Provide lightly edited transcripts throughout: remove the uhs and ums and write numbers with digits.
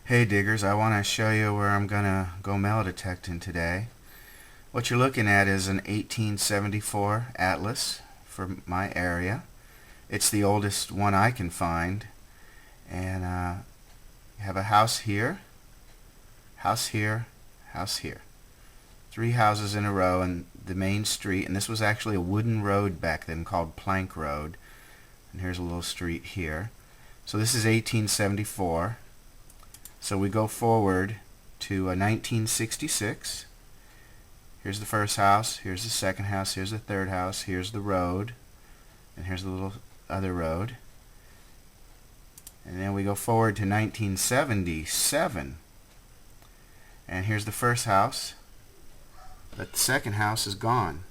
Hey diggers, I want to show you where I'm gonna go metal detecting today. What you're looking at is an 1874 Atlas for my area. It's the oldest one I can find, and you have a house here, house here, house here. 3 houses in a row in the main street, and this was actually a wooden road back then called Plank Road. And here's a little street here. So this is 1874. So we go forward to 1966. Here's the first house, here's the second house, here's the third house, here's the road, and here's the little other road. And then we go forward to 1977. And here's the first house, but the second house is gone.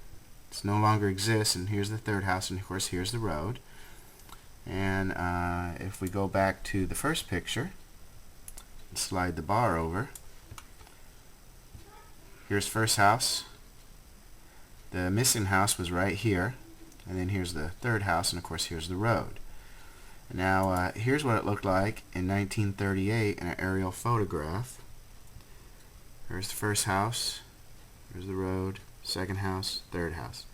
It no longer exists, and here's the third house, and of course here's the road. And if we go back to the first picture, slide the bar over. Here's first house. The missing house was right here, and then here's the third house, and of course here's the road. Now here's what it looked like in 1938 in an aerial photograph. Here's the first house, here's the road, second house, third house.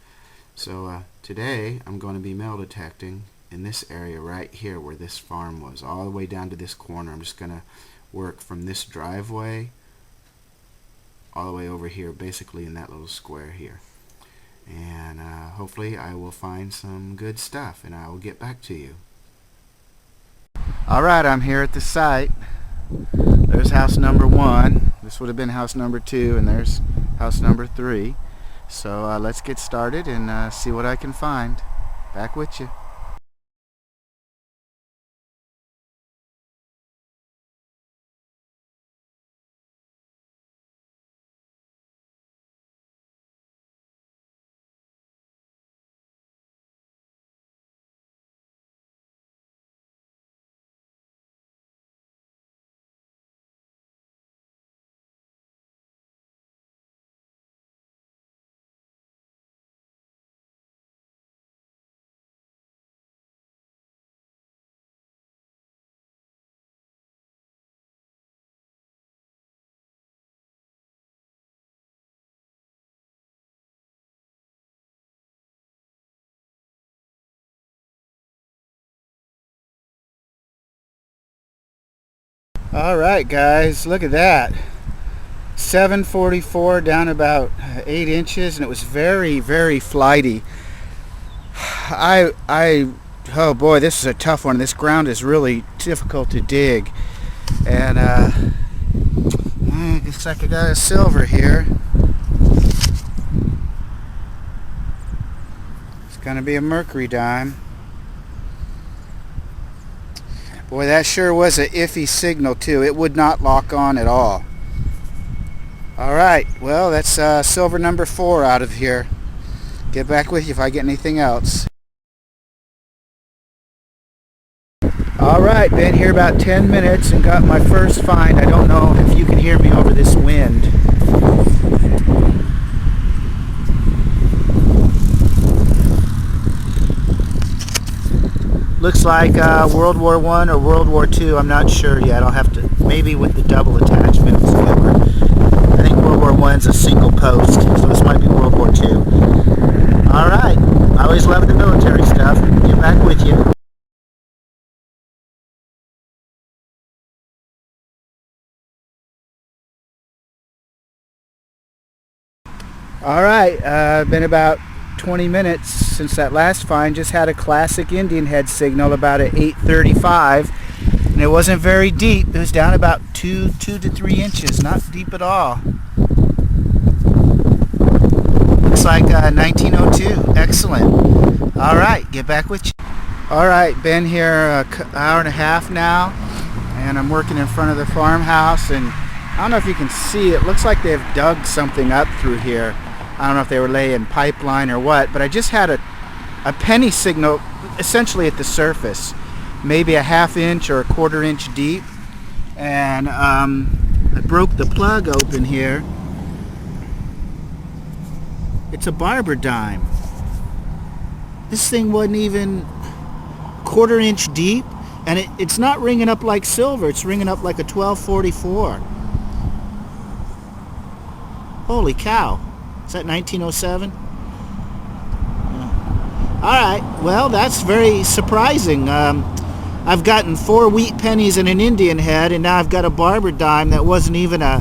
So today I'm going to be metal detecting in this area right here where this farm was, all the way down to this corner. I'm just going to work from this driveway all the way over here, basically in that little square here, and hopefully I will find some good stuff, and I will get back to you. Alright, I'm here at the site. There's house number 1. This would have been house number 2, and there's house number 3. So let's get started and see what I can find. Back with you. Alright guys, look at that. 744 down about 8 inches, and it was very, very flighty. Oh boy, this is a tough one. This ground is really difficult to dig. And looks like I got a silver here. It's gonna be a mercury dime. Boy, that sure was an iffy signal too. It would not lock on at all. Alright, well that's silver number 4 out of here. Get back with you if I get anything else. Alright, been here about 10 minutes and got my first find. I don't know if you can hear me over this wind. Looks like World War I or World War II. I'm not sure yet. I'll have to, maybe with the double attachment silver. I think World War I's a single post, so this might be World War II. Alright, I always love the military stuff. Get back with you. Alright, been about 20 minutes since that last find. Just had a classic Indian head signal about at 8:35, and it wasn't very deep. It was down about 2 to 3 inches, not deep at all. Looks like 1902. Excellent. Alright, get back with you. Alright, been here an hour and a half now, and I'm working in front of the farmhouse, and I don't know if you can see, it looks like they've dug something up through here. I don't know if they were laying pipeline or what, but I just had a penny signal essentially at the surface, maybe a ½ inch or a ¼ inch deep, and I broke the plug open here. It's a barber dime. This thing wasn't even ¼ inch deep, And it's not ringing up like silver, it's ringing up like a 1244. Holy cow. Is that 1907? Alright, well, that's very surprising. I've gotten 4 wheat pennies and an Indian head, and now I've got a barber dime that wasn't even a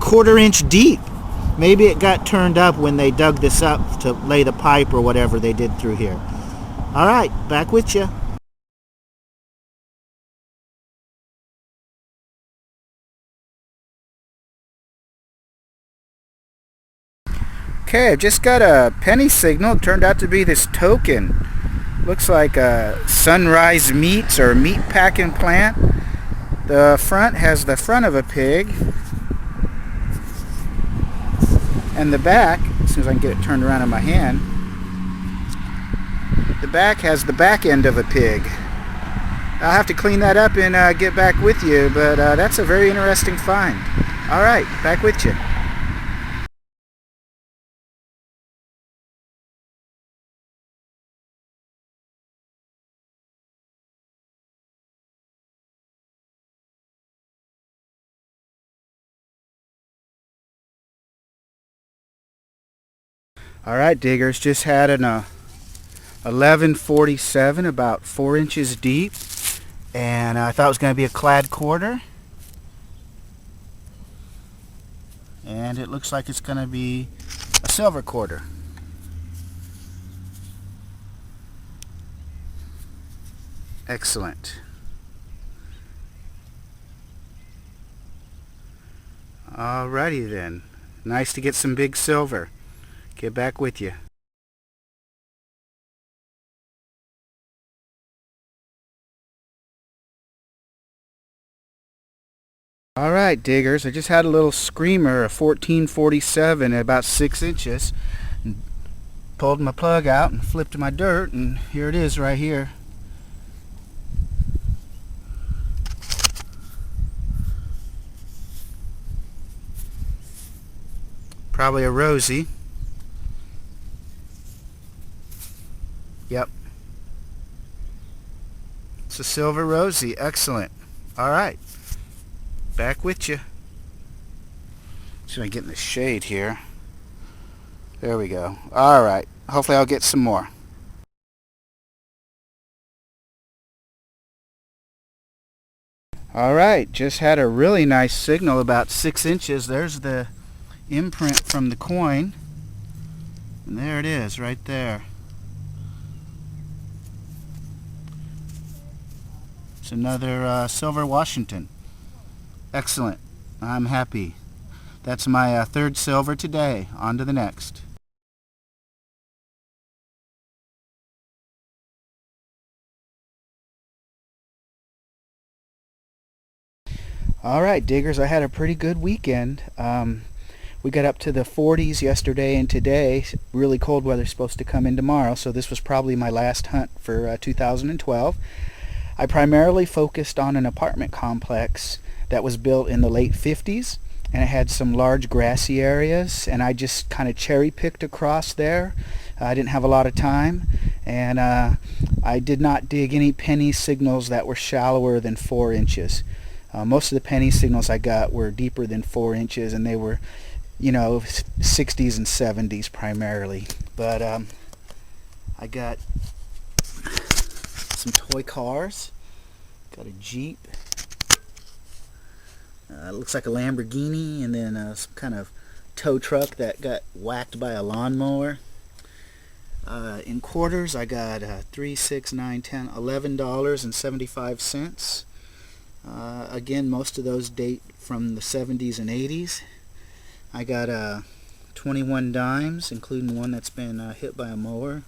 quarter-inch deep. Maybe it got turned up when they dug this up to lay the pipe or whatever they did through here. Alright, back with you. Okay, I've just got a penny signal. It turned out to be this token. Looks like a Sunrise Meats or meat packing plant. The front has the front of a pig. And the back, as soon as I can get it turned around in my hand, the back has the back end of a pig. I'll have to clean that up and get back with you, but that's a very interesting find. Alright, back with you. Alright, diggers, just had an 1147, about 4 inches deep, and I thought it was going to be a clad quarter, and it looks like it's going to be a silver quarter. Excellent. Alrighty then, nice to get some big silver. Get back with you. Alright, diggers, I just had a little screamer, a 1447 at about 6 inches. And pulled my plug out and flipped my dirt, and here it is right here. Probably a rosy. Yep. It's a silver rosy. Excellent. Alright. Back with you. See if I can get in the shade here. There we go. Alright. Hopefully I'll get some more. Alright. Just had a really nice signal about 6 inches. There's the imprint from the coin. And there it is right there. It's another silver Washington. Excellent. I'm happy. That's my third silver today. On to the next. Alright, diggers, I had a pretty good weekend. We got up to the 40s yesterday and today. Really cold weather supposed to come in tomorrow, so this was probably my last hunt for 2012. I primarily focused on an apartment complex that was built in the late 50s, and it had some large grassy areas, and I just kind of cherry picked across there. I didn't have a lot of time, and I did not dig any penny signals that were shallower than 4 inches. Most of the penny signals I got were deeper than 4 inches, and they were, you know, 60s and 70s primarily. But I got some toy cars. Got a Jeep. It looks like a Lamborghini, and then some kind of tow truck that got whacked by a lawnmower. In quarters, I got $3, $6, $9, $10, $11.75. Again, most of those date from the 70s and 80s. I got 21 dimes, including one that's been hit by a mower.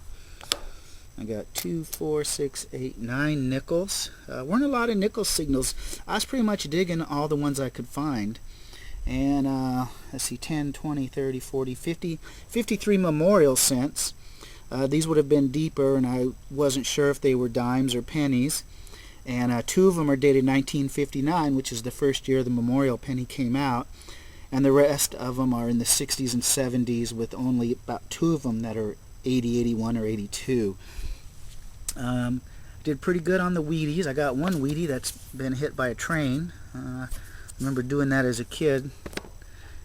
I got 2, 4, 6, 8, 9 nickels. Weren't a lot of nickel signals. I was pretty much digging all the ones I could find. And let's see, 10, 20, 30, 40, 50, 53 memorial cents. These would have been deeper, and I wasn't sure if they were dimes or pennies. And 2 of them are dated 1959, which is the first year the memorial penny came out. And the rest of them are in the 60s and 70s, with only about 2 of them that are 80, 81, or 82. Did did pretty good on the Wheaties. I got one Wheatie that's been hit by a train. Remember doing that as a kid.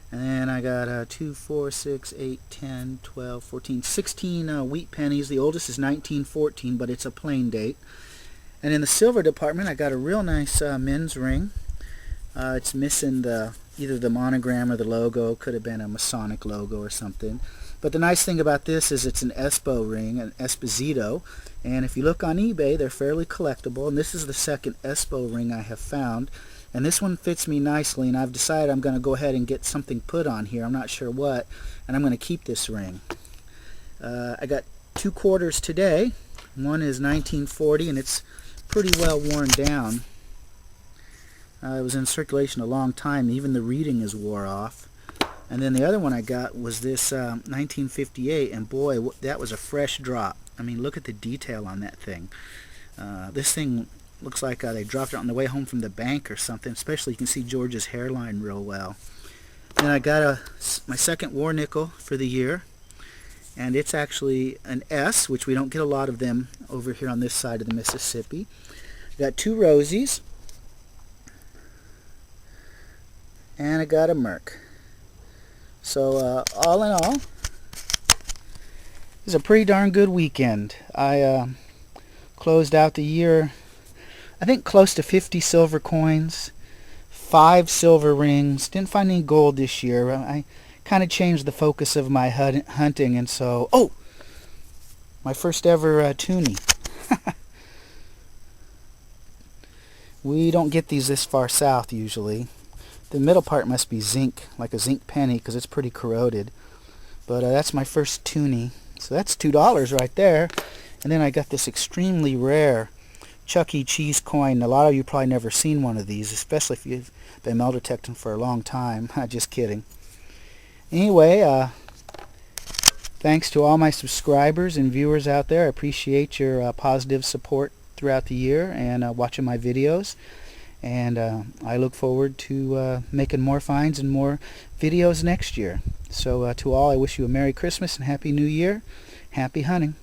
And then I got 2, 4, 6, 8, 10, 12, 14, 16 wheat pennies. The oldest is 1914, but it's a plain date. And in the silver department, I got a real nice men's ring. It's missing either the monogram or the logo. Could have been a Masonic logo or something. But the nice thing about this is it's an Espo ring, an Esposito. And if you look on eBay, they're fairly collectible. And this is the second Espo ring I have found. And this one fits me nicely, and I've decided I'm going to go ahead and get something put on here. I'm not sure what, and I'm going to keep this ring. I got 2 quarters today. One is 1940, and it's pretty well worn down. It was in circulation a long time. Even the reading is wore off. And then the other one I got was this 1958, and boy, that was a fresh drop. I mean, look at the detail on that thing. This thing looks like they dropped it on the way home from the bank or something. Especially you can see George's hairline real well. Then I got my second war nickel for the year, and it's actually an S, which we don't get a lot of them over here on this side of the Mississippi. Got 2 Rosies, and I got a Merc. So all in all, it was a pretty darn good weekend. I closed out the year, I think, close to 50 silver coins, 5 silver rings. Didn't find any gold this year. I kind of changed the focus of my hunting, and so, oh, my first ever toonie. We don't get these this far south usually. The middle part must be zinc, like a zinc penny, because it's pretty corroded. But that's my first toonie. So that's $2 right there. And then I got this extremely rare Chuck E. Cheese coin. A lot of you probably never seen one of these, especially if you've been metal detecting for a long time. Just kidding. Anyway, thanks to all my subscribers and viewers out there. I appreciate your positive support throughout the year and watching my videos. And I look forward to making more finds and more videos next year. So to all, I wish you a Merry Christmas and Happy New Year. Happy hunting.